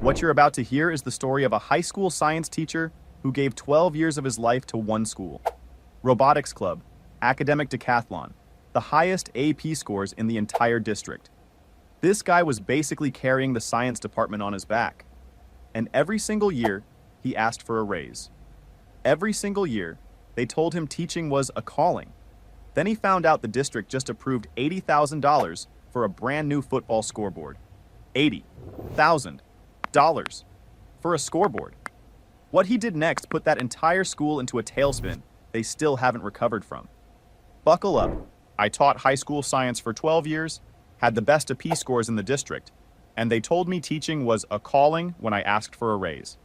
What you're about to hear is the story of a high school science teacher who gave 12 years of his life to one school. Robotics club, academic decathlon, the highest AP scores in the entire district. This guy was basically carrying the science department on his back. And every single year, he asked for a raise. Every single year, they told him teaching was a calling. Then he found out the district just approved $80,000 for a brand new football scoreboard. $80,000 for a scoreboard. What he did next put that entire school into a tailspin they still haven't recovered from. Buckle up. I taught high school science for 12 years, had the best AP scores in the district, and they told me teaching was a calling when I asked for a raise.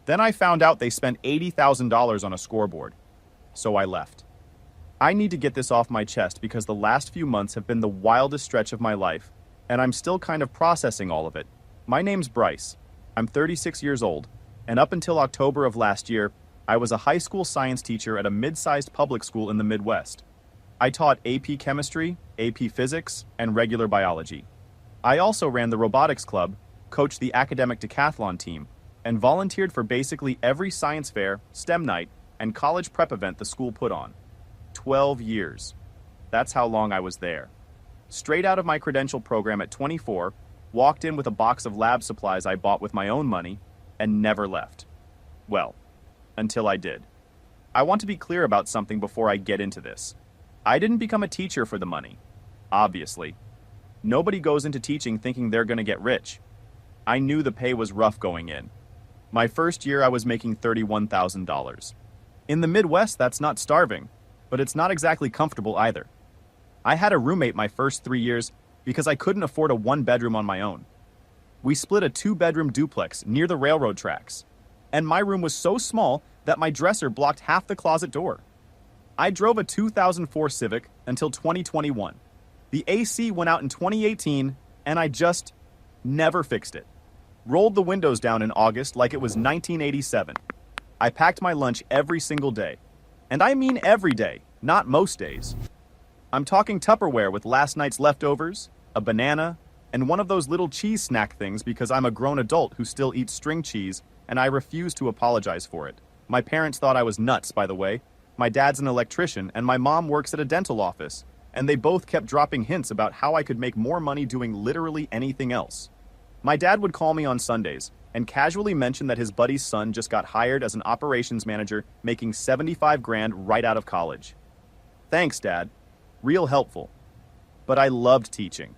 Then I found out they spent $80,000 on a scoreboard, so I left. I need to get this off my chest because the last few months have been the wildest stretch of my life, and I'm still kind of processing all of it. My name's Bryce. I'm 36 years old, and up until October of last year, I was a high school science teacher at a mid-sized public school in the Midwest. I taught AP Chemistry, AP Physics, and regular biology. I also ran the robotics club, coached the academic decathlon team, and volunteered for basically every science fair, STEM night, and college prep event the school put on. 12 years. That's how long I was there. Straight out of my credential program at 24, walked in with a box of lab supplies I bought with my own money, and never left. Well, until I did. I want to be clear about something before I get into this. I didn't become a teacher for the money. Obviously. Nobody goes into teaching thinking they're going to get rich. I knew the pay was rough going in. My first year I was making $31,000. In the Midwest, that's not starving, but it's not exactly comfortable either. I had a roommate my first 3 years because I couldn't afford a one-bedroom on my own. We split a 2-bedroom duplex near the railroad tracks, and my room was so small that my dresser blocked half the closet door. I drove a 2004 Civic until 2021. The AC went out in 2018, and I just never fixed it. Rolled the windows down in August like it was 1987. I packed my lunch every single day. And I mean every day, not most days. I'm talking Tupperware with last night's leftovers, a banana, and one of those little cheese snack things because I'm a grown adult who still eats string cheese, and I refuse to apologize for it. My parents thought I was nuts, by the way. My dad's an electrician, and my mom works at a dental office, and they both kept dropping hints about how I could make more money doing literally anything else. My dad would call me on Sundays and casually mention that his buddy's son just got hired as an operations manager making 75 grand right out of college. Thanks, Dad. Real helpful. But I loved teaching.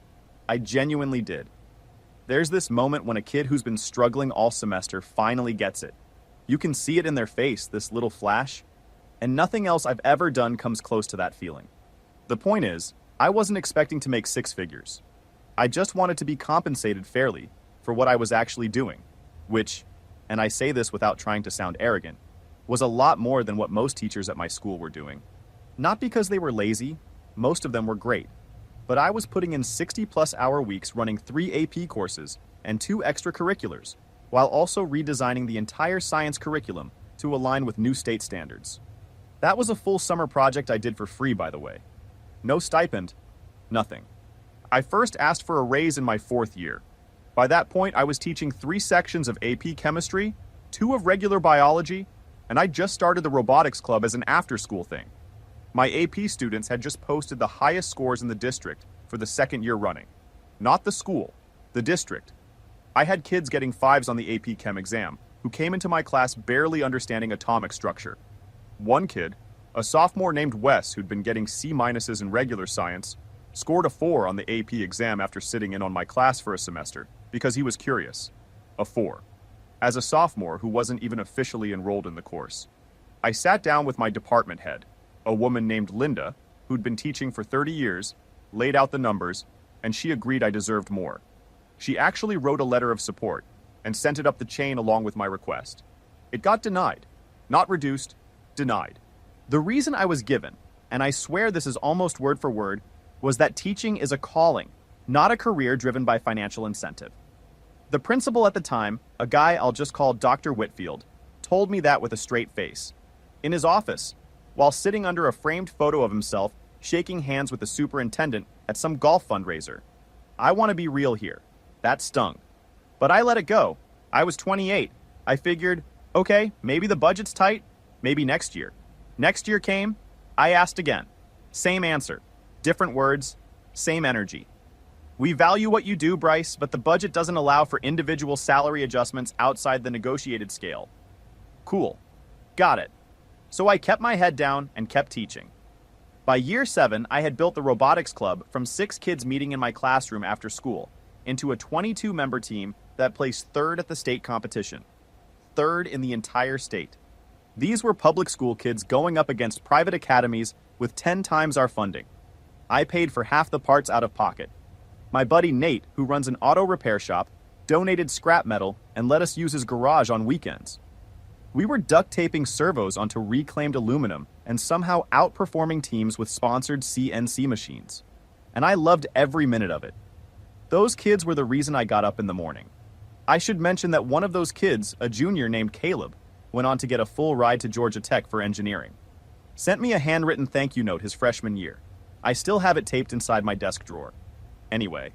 I genuinely did. There's this moment when a kid who's been struggling all semester finally gets it. You can see it in their face, this little flash, and nothing else I've ever done comes close to that feeling. The point is, I wasn't expecting to make 6 figures. I just wanted to be compensated fairly for what I was actually doing, which, and I say this without trying to sound arrogant, was a lot more than what most teachers at my school were doing. Not because they were lazy, most of them were great, but I was putting in 60-plus hour weeks running 3 AP courses and 2 extracurriculars, while also redesigning the entire science curriculum to align with new state standards. That was a full summer project I did for free, by the way. No stipend, nothing. I first asked for a raise in my 4th year. By that point, I was teaching 3 sections of AP Chemistry, 2 of regular biology, and I just started the robotics club as an after-school thing. My AP students had just posted the highest scores in the district for the 2nd year running. Not the school, the district. I had kids getting 5s on the AP Chem exam who came into my class barely understanding atomic structure. One kid, a sophomore named Wes who'd been getting C- in regular science, scored a 4 on the AP exam after sitting in on my class for a semester because he was curious. A 4. As a sophomore who wasn't even officially enrolled in the course. I sat down with my department head, a woman named Linda, who'd been teaching for 30 years, laid out the numbers, and she agreed I deserved more. She actually wrote a letter of support and sent it up the chain along with my request. It got denied. Not reduced, denied. The reason I was given, and I swear this is almost word for word, was that teaching is a calling, not a career driven by financial incentive. The principal at the time, a guy I'll just call Dr. Whitfield, told me that with a straight face. In his office, while sitting under a framed photo of himself, shaking hands with the superintendent at some golf fundraiser. I want to be real here. That stung. But I let it go. I was 28. I figured, okay, maybe the budget's tight, maybe next year. Next year came, I asked again. Same answer, different words, same energy. We value what you do, Bryce, but the budget doesn't allow for individual salary adjustments outside the negotiated scale. Cool. Got it. So I kept my head down and kept teaching. By year 7, I had built the robotics club from 6 kids meeting in my classroom after school into a 22-member team that placed 3rd at the state competition. 3rd in the entire state. These were public school kids going up against private academies with 10 times our funding. I paid for half the parts out of pocket. My buddy Nate, who runs an auto repair shop, donated scrap metal and let us use his garage on weekends. We were duct taping servos onto reclaimed aluminum and somehow outperforming teams with sponsored CNC machines. And I loved every minute of it. Those kids were the reason I got up in the morning. I should mention that one of those kids, a junior named Caleb, went on to get a full ride to Georgia Tech for engineering. Sent me a handwritten thank you note his freshman year. I still have it taped inside my desk drawer. Anyway,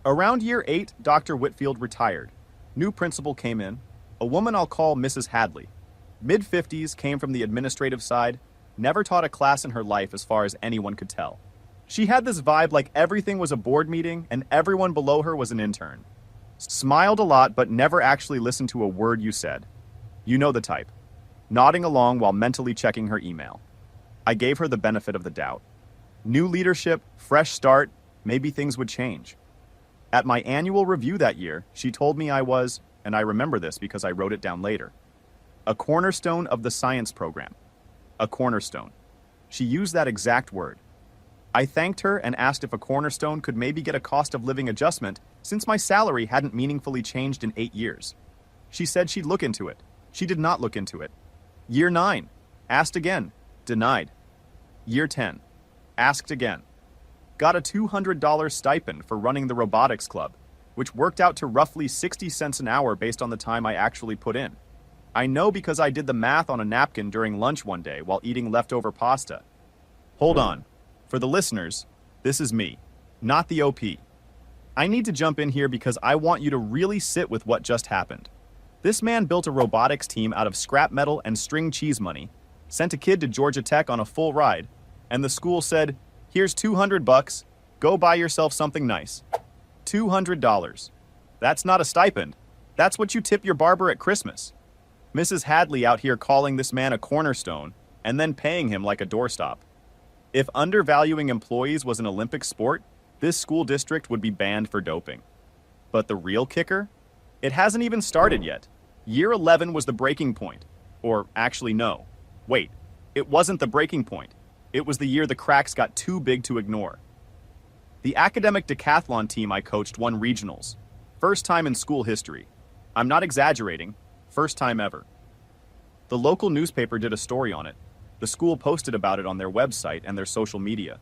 around year 8, Dr. Whitfield retired. New principal came in, a woman I'll call Mrs. Hadley. Mid-50s, came from the administrative side, never taught a class in her life as far as anyone could tell. She had this vibe like everything was a board meeting and everyone below her was an intern. Smiled a lot but never actually listened to a word you said. You know the type. Nodding along while mentally checking her email. I gave her the benefit of the doubt. New leadership, fresh start, maybe things would change. At my annual review that year, she told me I was, and I remember this because I wrote it down later, a cornerstone of the science program. A cornerstone. She used that exact word. I thanked her and asked if a cornerstone could maybe get a cost of living adjustment since my salary hadn't meaningfully changed in 8 years. She said she'd look into it. She did not look into it. Year 9. Asked again. Denied. Year 10. Asked again. Got a $200 stipend for running the robotics club, which worked out to roughly 60 cents an hour based on the time I actually put in. I know because I did the math on a napkin during lunch one day while eating leftover pasta. Hold on. For the listeners, this is me, not the OP. I need to jump in here because I want you to really sit with what just happened. This man built a robotics team out of scrap metal and string cheese money, sent a kid to Georgia Tech on a full ride, and the school said, "Here's $200, go buy yourself something nice." $200. That's not a stipend. That's what you tip your barber at Christmas. Mrs. Hadley out here calling this man a cornerstone and then paying him like a doorstop. If undervaluing employees was an Olympic sport, this school district would be banned for doping. But the real kicker? It hasn't even started yet. Year 11 was the breaking point. Or actually, no. Wait, it wasn't the breaking point. It was the year the cracks got too big to ignore. The academic decathlon team I coached won regionals. First time in school history. I'm not exaggerating. First time ever. The local newspaper did a story on it. The school posted about it on their website and their social media.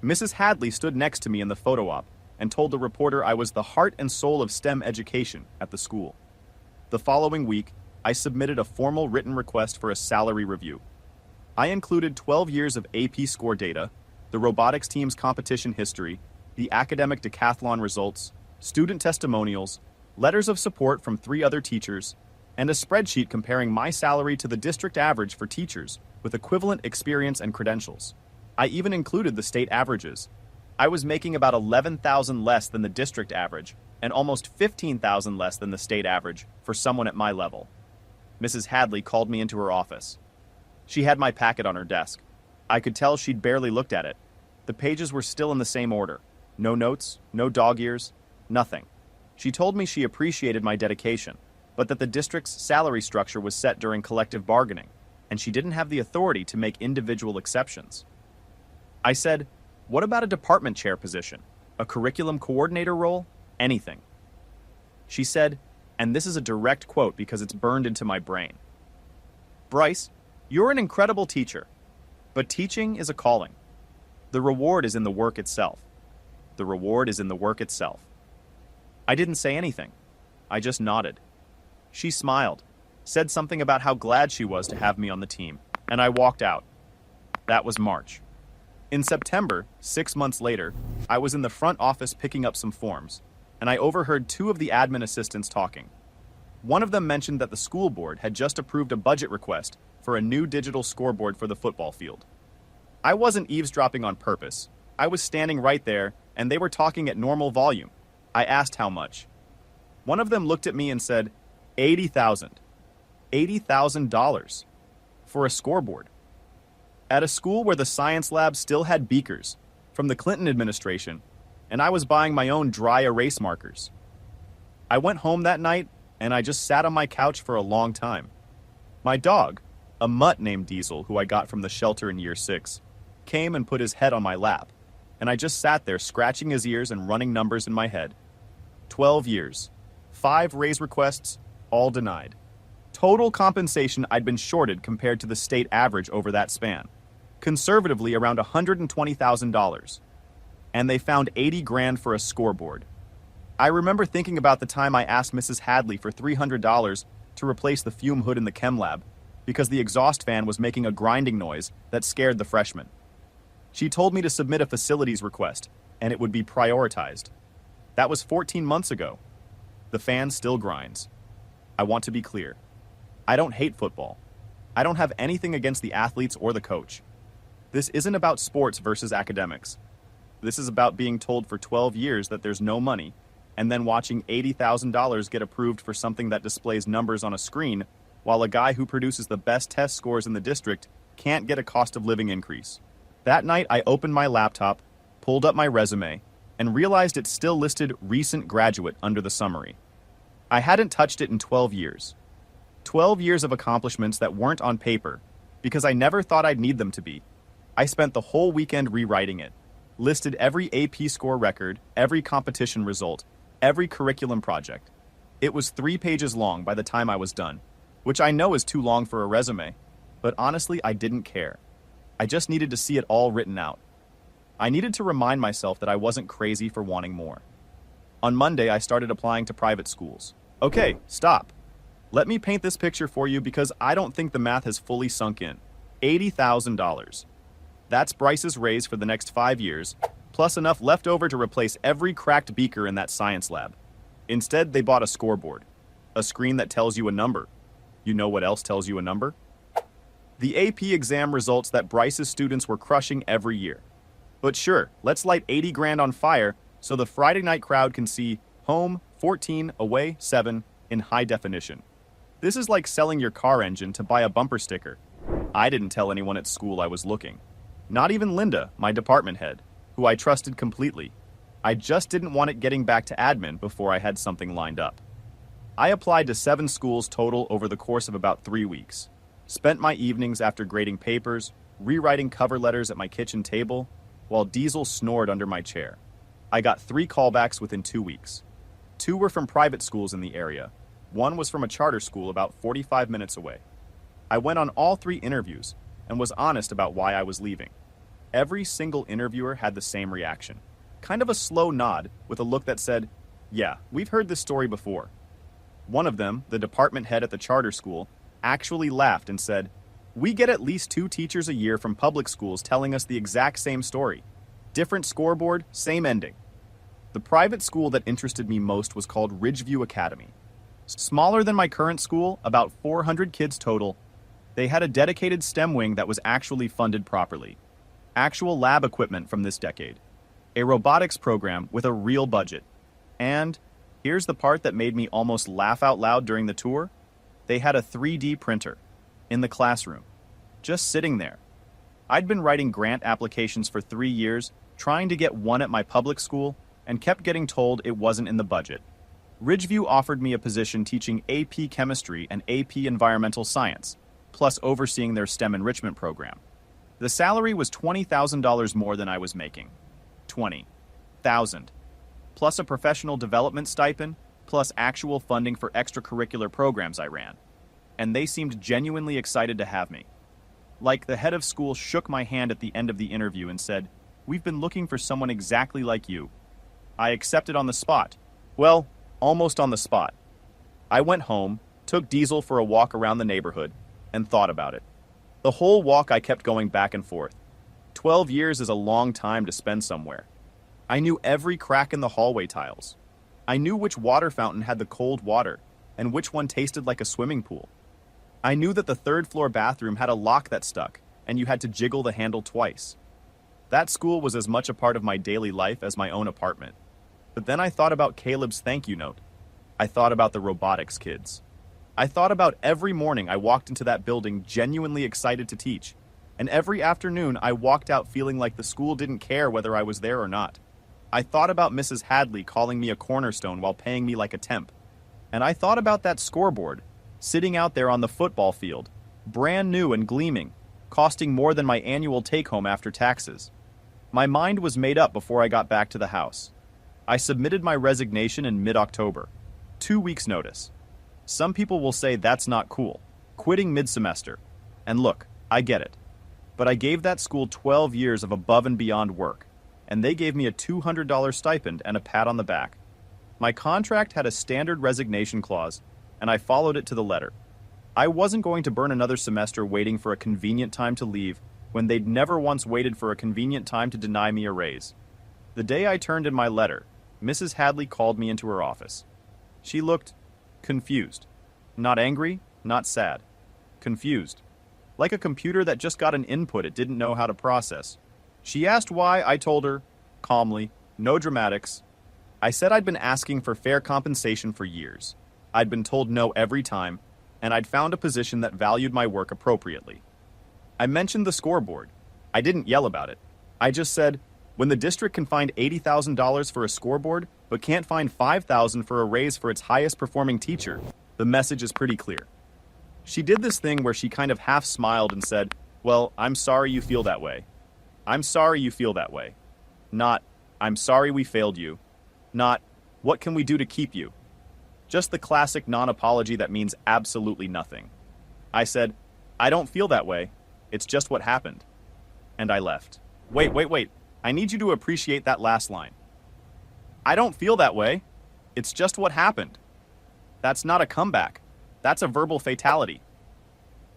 Mrs. Hadley stood next to me in the photo op and told the reporter I was the heart and soul of STEM education at the school. The following week, I submitted a formal written request for a salary review. I included 12 years of AP score data, the robotics team's competition history, the academic decathlon results, student testimonials, letters of support from 3 other teachers, and a spreadsheet comparing my salary to the district average for teachers with equivalent experience and credentials. I even included the state averages. I was making about $11,000 less than the district average and almost $15,000 less than the state average for someone at my level. Mrs. Hadley called me into her office. She had my packet on her desk. I could tell she'd barely looked at it. The pages were still in the same order. No notes, no dog ears, nothing. She told me she appreciated my dedication, but that the district's salary structure was set during collective bargaining, and she didn't have the authority to make individual exceptions. I said, what about a department chair position? A curriculum coordinator role? Anything. She said, and this is a direct quote because it's burned into my brain. Bryce, you're an incredible teacher, but teaching is a calling. The reward is in the work itself. The reward is in the work itself. I didn't say anything. I just nodded. She smiled, said something about how glad she was to have me on the team, and I walked out. That was March. In September, 6 months later, I was in the front office picking up some forms. and I overheard two of the admin assistants talking. One of them mentioned that the school board had just approved a budget request for a new digital scoreboard for the football field. I wasn't eavesdropping on purpose. I was standing right there, and they were talking at normal volume. I asked how much. One of them looked at me and said, $80,000. $80,000 for a scoreboard. At a school where the science lab still had beakers from the Clinton administration, and I was buying my own dry erase markers. I went home that night, and I just sat on my couch for a long time. My dog, a mutt named Diesel, who I got from the shelter in year 6, came and put his head on my lap, and I just sat there scratching his ears and running numbers in my head. 12 years, 5 raise requests, all denied. Total compensation I'd been shorted compared to the state average over that span. Conservatively around $120,000. And they found 80 grand for a scoreboard. I remember thinking about the time I asked Mrs. Hadley for $300 to replace the fume hood in the chem lab because the exhaust fan was making a grinding noise that scared the freshmen. She told me to submit a facilities request, and it would be prioritized. That was 14 months ago. The fan still grinds. I want to be clear. I don't hate football. I don't have anything against the athletes or the coach. This isn't about sports versus academics. This is about being told for 12 years that there's no money, and then watching $80,000 get approved for something that displays numbers on a screen, while a guy who produces the best test scores in the district can't get a cost of living increase. That night, I opened my laptop, pulled up my resume, and realized it still listed recent graduate under the summary. I hadn't touched it in 12 years. 12 years of accomplishments that weren't on paper, because I never thought I'd need them to be. I spent the whole weekend rewriting it, listed every AP score record, every competition result, every curriculum project. It was 3 pages long by the time I was done, which I know is too long for a resume, but honestly, I didn't care. I just needed to see it all written out. I needed to remind myself that I wasn't crazy for wanting more. On Monday, I started applying to private schools. Okay, stop. Let me paint this picture for you because I don't think the math has fully sunk in. $80,000. That's Bryce's raise for the next 5 years, plus enough left over to replace every cracked beaker in that science lab. Instead, they bought a scoreboard, a screen that tells you a number. You know what else tells you a number? The AP exam results that Bryce's students were crushing every year. But sure, let's light 80 grand on fire so the Friday night crowd can see home 14, away 7 in high definition. This is like selling your car engine to buy a bumper sticker. I didn't tell anyone at school I was looking. Not even Linda, my department head, who I trusted completely. I just didn't want it getting back to admin before I had something lined up. I applied to 7 schools total over the course of about 3 weeks. Spent my evenings after grading papers, rewriting cover letters at my kitchen table, while Diesel snored under my chair. I got 3 callbacks within 2 weeks. 2 were from private schools in the area. 1 was from a charter school about 45 minutes away. I went on all 3 interviews and was honest about why I was leaving. Every single interviewer had the same reaction. Kind of a slow nod with a look that said, "Yeah, we've heard this story before." One of them, the department head at the charter school, actually laughed and said, "We get at least 2 teachers a year from public schools telling us the exact same story. Different scoreboard, same ending." The private school that interested me most was called Ridgeview Academy. Smaller than my current school, about 400 kids total. They had a dedicated STEM wing that was actually funded properly. Actual lab equipment from this decade. A robotics program with a real budget. And here's the part that made me almost laugh out loud during the tour. They had a 3D printer in the classroom, just sitting there. I'd been writing grant applications for 3 years, trying to get one at my public school, and kept getting told it wasn't in the budget. Ridgeview offered me a position teaching AP Chemistry and AP Environmental Science, plus overseeing their STEM enrichment program. The salary was $20,000 more than I was making. $20,000. Plus a professional development stipend, plus actual funding for extracurricular programs I ran. And they seemed genuinely excited to have me. Like, the head of school shook my hand at the end of the interview and said, "We've been looking for someone exactly like you." I accepted on the spot. Well, almost on the spot. I went home, took Diesel for a walk around the neighborhood, and thought about it. The whole walk I kept going back and forth. 12 years is a long time to spend somewhere. I knew every crack in the hallway tiles. I knew which water fountain had the cold water and which one tasted like a swimming pool. I knew that the third-floor bathroom had a lock that stuck, and you had to jiggle the handle twice. That school was as much a part of my daily life as my own apartment. But then I thought about Caleb's thank you note. I thought about the robotics kids. I thought about every morning I walked into that building genuinely excited to teach, and every afternoon I walked out feeling like the school didn't care whether I was there or not. I thought about Mrs. Hadley calling me a cornerstone while paying me like a temp. And I thought about that scoreboard, sitting out there on the football field, brand new and gleaming, costing more than my annual take-home after taxes. My mind was made up before I got back to the house. I submitted my resignation in mid-October. 2 weeks' notice. Some people will say that's not cool, quitting mid-semester. And look, I get it. But I gave that school 12 years of above and beyond work, and they gave me a $200 stipend and a pat on the back. My contract had a standard resignation clause, and I followed it to the letter. I wasn't going to burn another semester waiting for a convenient time to leave when they'd never once waited for a convenient time to deny me a raise. The day I turned in my letter, Mrs. Hadley called me into her office. She looked confused. Not angry, not sad. Confused. Like a computer that just got an input it didn't know how to process. She asked why. I told her, calmly, no dramatics. I said I'd been asking for fair compensation for years. I'd been told no every time, and I'd found a position that valued my work appropriately. I mentioned the scoreboard. I didn't yell about it. I just said, when the district can find $80,000 for a scoreboard, but can't find $5,000 for a raise for its highest performing teacher, the message is pretty clear. She did this thing where she kind of half smiled and said, well, I'm sorry you feel that way. I'm sorry you feel that way. Not, I'm sorry we failed you. Not, what can we do to keep you? Just the classic non-apology that means absolutely nothing. I said, I don't feel that way. It's just what happened. And I left. Wait. I need you to appreciate that last line. I don't feel that way. It's just what happened. That's not a comeback. That's a verbal fatality.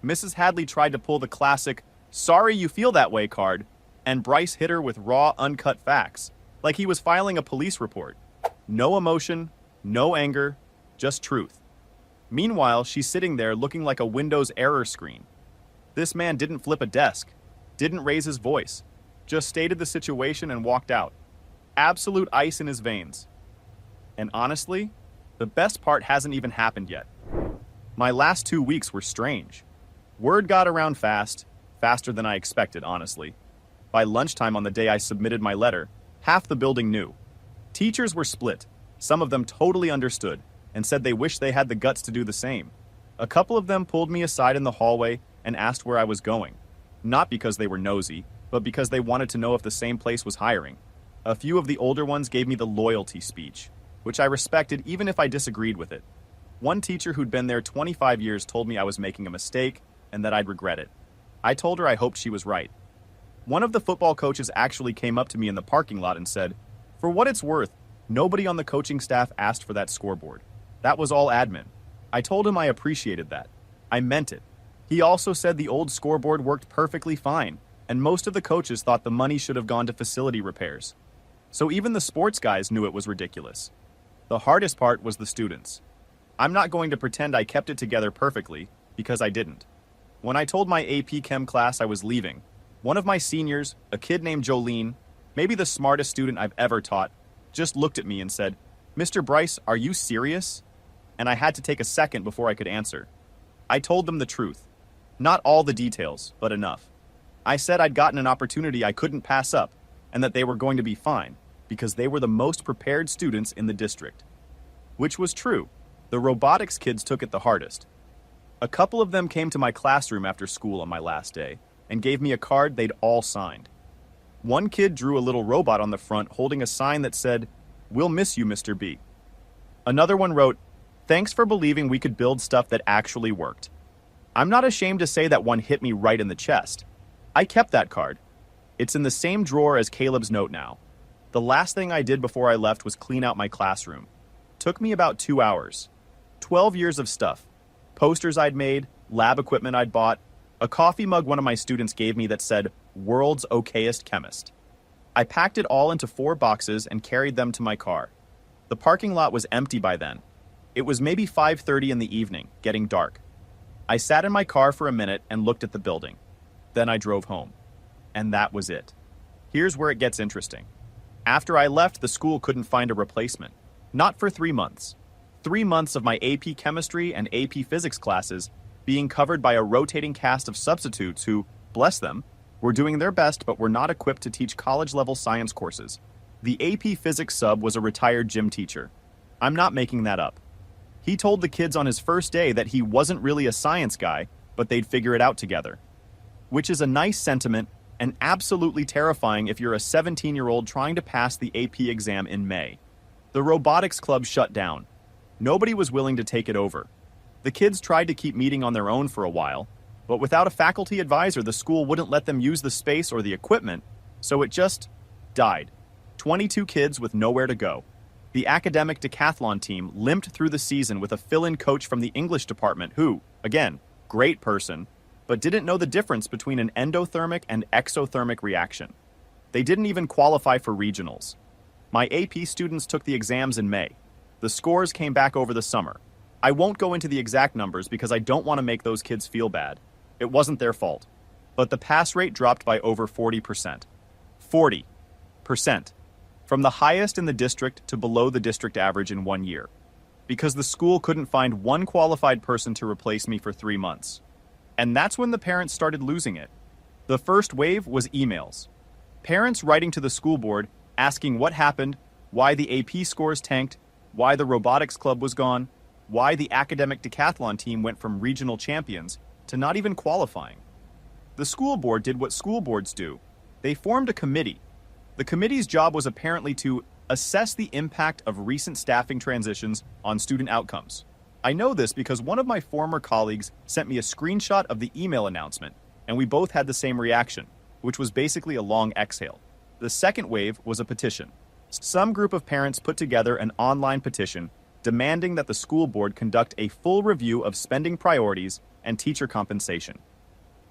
Mrs. Hadley tried to pull the classic, sorry you feel that way card, and Bryce hit her with raw, uncut facts, like he was filing a police report. No emotion, no anger, just truth. Meanwhile, she's sitting there looking like a Windows error screen. This man didn't flip a desk, didn't raise his voice, just stated the situation and walked out. Absolute ice in his veins. And honestly, the best part hasn't even happened yet. My last 2 weeks were strange. Word got around fast, faster than I expected, honestly. By lunchtime on the day I submitted my letter, half the building knew. Teachers were split. Some of them totally understood and said they wished they had the guts to do the same. A couple of them pulled me aside in the hallway and asked where I was going. Not because they were nosy, but because they wanted to know if the same place was hiring. A few of the older ones gave me the loyalty speech, which I respected even if I disagreed with it. One teacher who'd been there 25 years told me I was making a mistake and that I'd regret it. I told her I hoped she was right. One of the football coaches actually came up to me in the parking lot and said, for what it's worth, nobody on the coaching staff asked for that scoreboard. That was all admin. I told him I appreciated that. I meant it. He also said the old scoreboard worked perfectly fine, and most of the coaches thought the money should have gone to facility repairs. So even the sports guys knew it was ridiculous. The hardest part was the students. I'm not going to pretend I kept it together perfectly, because I didn't. When I told my AP Chem class I was leaving, one of my seniors, a kid named Jolene, maybe the smartest student I've ever taught, just looked at me and said, Mr. Bryce, are you serious? And I had to take a second before I could answer. I told them the truth. Not all the details, but enough. I said I'd gotten an opportunity I couldn't pass up, and that they were going to be fine, because they were the most prepared students in the district. Which was true. The robotics kids took it the hardest. A couple of them came to my classroom after school on my last day, and gave me a card they'd all signed. One kid drew a little robot on the front holding a sign that said, "We'll miss you, Mr. B." Another one wrote, "Thanks for believing we could build stuff that actually worked." I'm not ashamed to say that one hit me right in the chest. I kept that card. It's in the same drawer as Caleb's note now. The last thing I did before I left was clean out my classroom. Took me about 2 hours. 12 years of stuff. Posters I'd made, lab equipment I'd bought, a coffee mug one of my students gave me that said, "World's Okayest Chemist." I packed it all into 4 boxes and carried them to my car. The parking lot was empty by then. It was maybe 5:30 in the evening, getting dark. I sat in my car for a minute and looked at the building. Then I drove home. And that was it. Here's where it gets interesting. After I left, the school couldn't find a replacement. Not for 3 months. 3 months of my AP Chemistry and AP Physics classes being covered by a rotating cast of substitutes who, bless them, were doing their best but were not equipped to teach college-level science courses. The AP Physics sub was a retired gym teacher. I'm not making that up. He told the kids on his first day that he wasn't really a science guy, but they'd figure it out together. Which is a nice sentiment and absolutely terrifying if you're a 17-year-old trying to pass the AP exam in May. The robotics club shut down. Nobody was willing to take it over. The kids tried to keep meeting on their own for a while, but without a faculty advisor, the school wouldn't let them use the space or the equipment, so it just died. 22 kids with nowhere to go. The academic decathlon team limped through the season with a fill-in coach from the English department who, again, great person, but didn't know the difference between an endothermic and exothermic reaction. They didn't even qualify for regionals. My AP students took the exams in May. The scores came back over the summer. I won't go into the exact numbers because I don't want to make those kids feel bad. It wasn't their fault. But the pass rate dropped by over 40%. 40%. From the highest in the district to below the district average in 1 year. Because the school couldn't find one qualified person to replace me for 3 months. And that's when the parents started losing it. The first wave was emails. Parents writing to the school board asking what happened, why the AP scores tanked, why the robotics club was gone, why the academic decathlon team went from regional champions to not even qualifying. The school board did what school boards do. They formed a committee. The committee's job was apparently to assess the impact of recent staffing transitions on student outcomes. I know this because one of my former colleagues sent me a screenshot of the email announcement, and we both had the same reaction, which was basically a long exhale. The second wave was a petition. Some group of parents put together an online petition demanding that the school board conduct a full review of spending priorities and teacher compensation.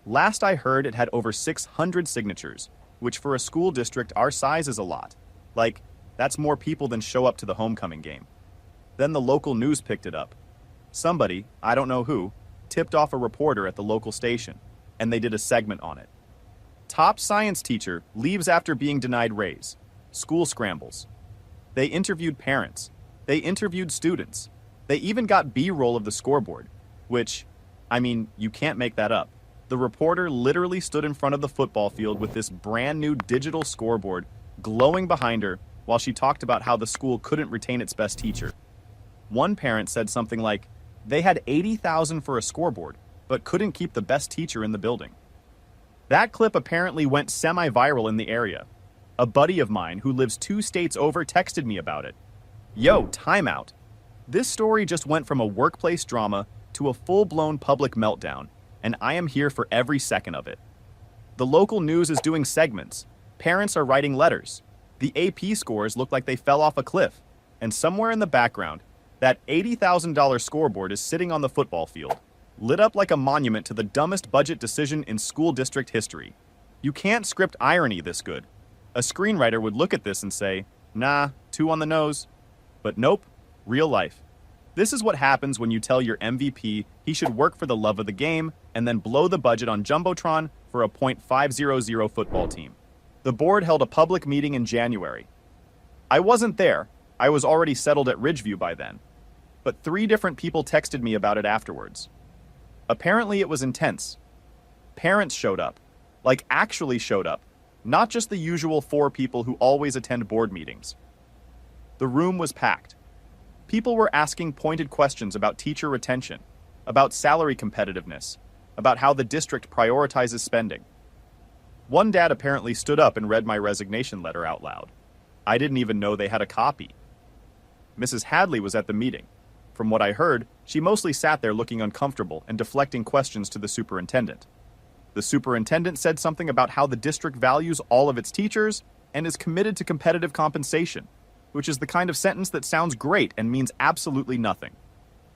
Last I heard, it had over 600 signatures, which for a school district our size is a lot. Like, that's more people than show up to the homecoming game. Then the local news picked it up. Somebody, I don't know who, tipped off a reporter at the local station, and they did a segment on it. Top science teacher leaves after being denied raise. School scrambles. They interviewed parents. They interviewed students. They even got B-roll of the scoreboard, which, I mean, you can't make that up. The reporter literally stood in front of the football field with this brand new digital scoreboard glowing behind her while she talked about how the school couldn't retain its best teacher. One parent said something like, they had $80,000 for a scoreboard, but couldn't keep the best teacher in the building. That clip apparently went semi-viral in the area. A buddy of mine who lives 2 states over texted me about it. Yo, timeout. This story just went from a workplace drama to a full-blown public meltdown, and I am here for every second of it. The local news is doing segments. Parents are writing letters. The AP scores look like they fell off a cliff. And somewhere in the background, that $80,000 scoreboard is sitting on the football field, lit up like a monument to the dumbest budget decision in school district history. You can't script irony this good. A screenwriter would look at this and say, nah, too on the nose. But nope, real life. This is what happens when you tell your MVP he should work for the love of the game and then blow the budget on Jumbotron for a .500 football team. The board held a public meeting in January. I wasn't there. I was already settled at Ridgeview by then. But 3 different people texted me about it afterwards. Apparently it was intense. Parents showed up. Like actually showed up. Not just the usual 4 people who always attend board meetings. The room was packed. People were asking pointed questions about teacher retention, about salary competitiveness, about how the district prioritizes spending. One dad apparently stood up and read my resignation letter out loud. I didn't even know they had a copy. Mrs. Hadley was at the meeting. From what I heard, she mostly sat there looking uncomfortable and deflecting questions to the superintendent. The superintendent said something about how the district values all of its teachers and is committed to competitive compensation, which is the kind of sentence that sounds great and means absolutely nothing.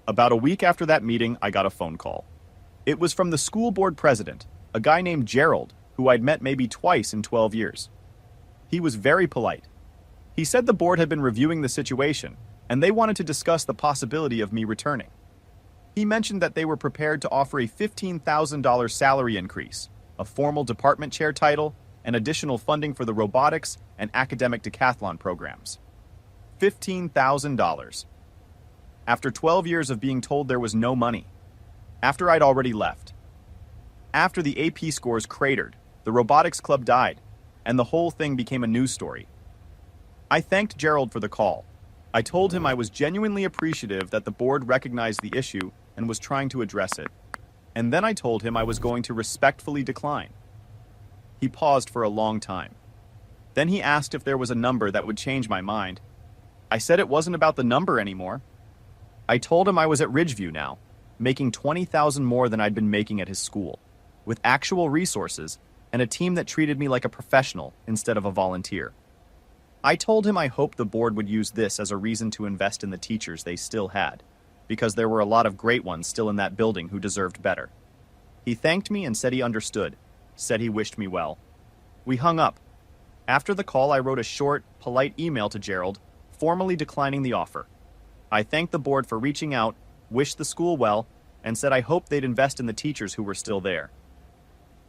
About a week after that meeting, I got a phone call. It was from the school board president, a guy named Gerald, who I'd met maybe twice in 12 years. He was very polite. He said the board had been reviewing the situation, and they wanted to discuss the possibility of me returning. He mentioned that they were prepared to offer a $15,000 salary increase, a formal department chair title, and additional funding for the robotics and academic decathlon programs. $15,000. After 12 years of being told there was no money. After I'd already left. After the AP scores cratered, the robotics club died, and the whole thing became a news story. I thanked Gerald for the call. I told him I was genuinely appreciative that the board recognized the issue and was trying to address it. And then I told him I was going to respectfully decline. He paused for a long time. Then he asked if there was a number that would change my mind. I said it wasn't about the number anymore. I told him I was at Ridgeview now, making $20,000 more than I'd been making at his school, with actual resources and a team that treated me like a professional instead of a volunteer. I told him I hoped the board would use this as a reason to invest in the teachers they still had, because there were a lot of great ones still in that building who deserved better. He thanked me and said he understood, said he wished me well. We hung up. After the call, I wrote a short, polite email to Gerald, formally declining the offer. I thanked the board for reaching out, wished the school well, and said I hoped they'd invest in the teachers who were still there.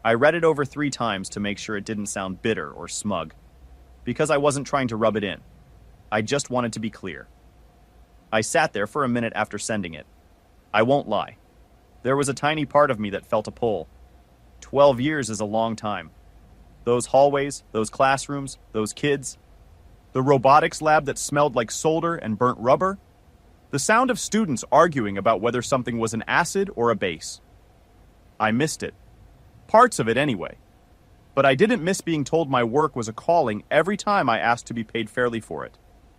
I read it over 3 times to make sure it didn't sound bitter or smug, because I wasn't trying to rub it in. I just wanted to be clear. I sat there for a minute after sending it. I won't lie. There was a tiny part of me that felt a pull. 12 years is a long time. Those hallways, those classrooms, those kids. The robotics lab that smelled like solder and burnt rubber. The sound of students arguing about whether something was an acid or a base. I missed it. Parts of it anyway. But I didn't miss being told my work was a calling every time I asked to be paid fairly for it.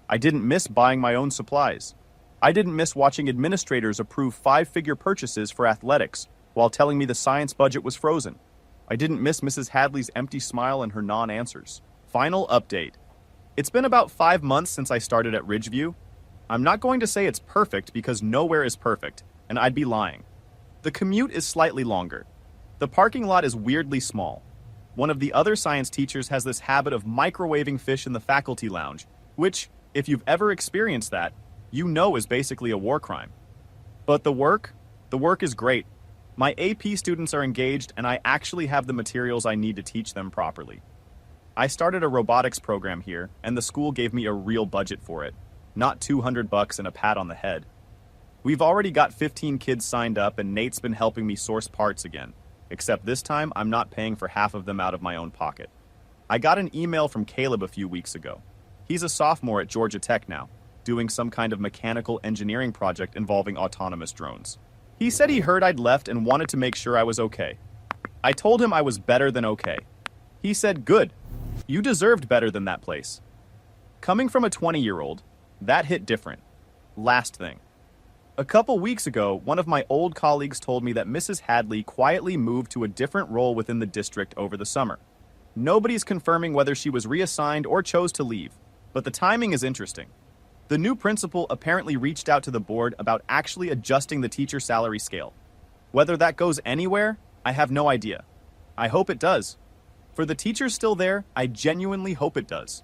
I didn't miss buying my own supplies. I didn't miss watching administrators approve 5-figure purchases for athletics while telling me the science budget was frozen. I didn't miss Mrs. Hadley's empty smile and her non-answers. Final update. It's been about 5 months since I started at Ridgeview. I'm not going to say it's perfect because nowhere is perfect, and I'd be lying. The commute is slightly longer. The parking lot is weirdly small. One of the other science teachers has this habit of microwaving fish in the faculty lounge, which, if you've ever experienced that, you know is basically a war crime. But the work is great. My AP students are engaged and I actually have the materials I need to teach them properly. I started a robotics program here and the school gave me a real budget for it, not $200 and a pat on the head. We've already got 15 kids signed up and Nate's been helping me source parts again, except this time I'm not paying for half of them out of my own pocket. I got an email from Caleb a few weeks ago. He's a sophomore at Georgia Tech now, doing some kind of mechanical engineering project involving autonomous drones. He said he heard I'd left and wanted to make sure I was okay. I told him I was better than okay. He said, "Good. You deserved better than that place." Coming from a 20-year-old, that hit different. Last thing. A couple weeks ago, one of my old colleagues told me that Mrs. Hadley quietly moved to a different role within the district over the summer. Nobody's confirming whether she was reassigned or chose to leave, but the timing is interesting. The new principal apparently reached out to the board about actually adjusting the teacher salary scale. Whether that goes anywhere, I have no idea. I hope it does. For the teachers still there, I genuinely hope it does.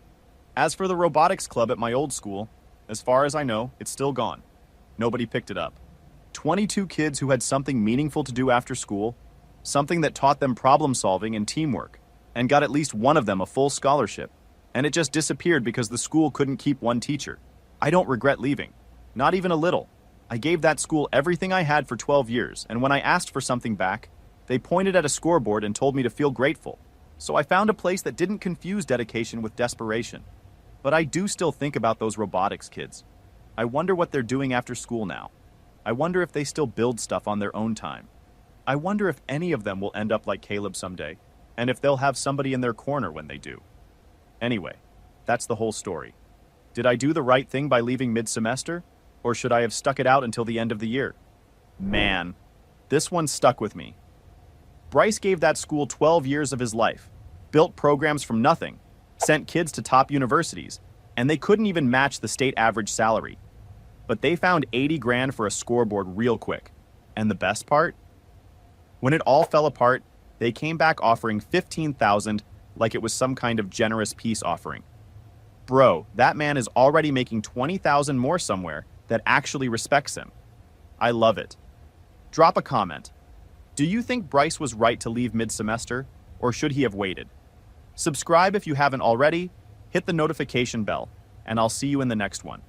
As for the robotics club at my old school, as far as I know, it's still gone. Nobody picked it up. 22 kids who had something meaningful to do after school, something that taught them problem solving and teamwork, and got at least one of them a full scholarship, and it just disappeared because the school couldn't keep one teacher. I don't regret leaving. Not even a little. I gave that school everything I had for 12 years, and when I asked for something back, they pointed at a scoreboard and told me to feel grateful. So I found a place that didn't confuse dedication with desperation. But I do still think about those robotics kids. I wonder what they're doing after school now. I wonder if they still build stuff on their own time. I wonder if any of them will end up like Caleb someday, and if they'll have somebody in their corner when they do. Anyway, that's the whole story. Did I do the right thing by leaving mid-semester? Or should I have stuck it out until the end of the year? Man, this one stuck with me. Bryce gave that school 12 years of his life, built programs from nothing, sent kids to top universities, and they couldn't even match the state average salary. But they found 80 grand for a scoreboard real quick. And the best part? When it all fell apart, they came back offering $15,000 like it was some kind of generous peace offering. Bro, that man is already making 20,000 more somewhere that actually respects him. I love it. Drop a comment. Do you think Bryce was right to leave mid-semester, or should he have waited? Subscribe if you haven't already, hit the notification bell, and I'll see you in the next one.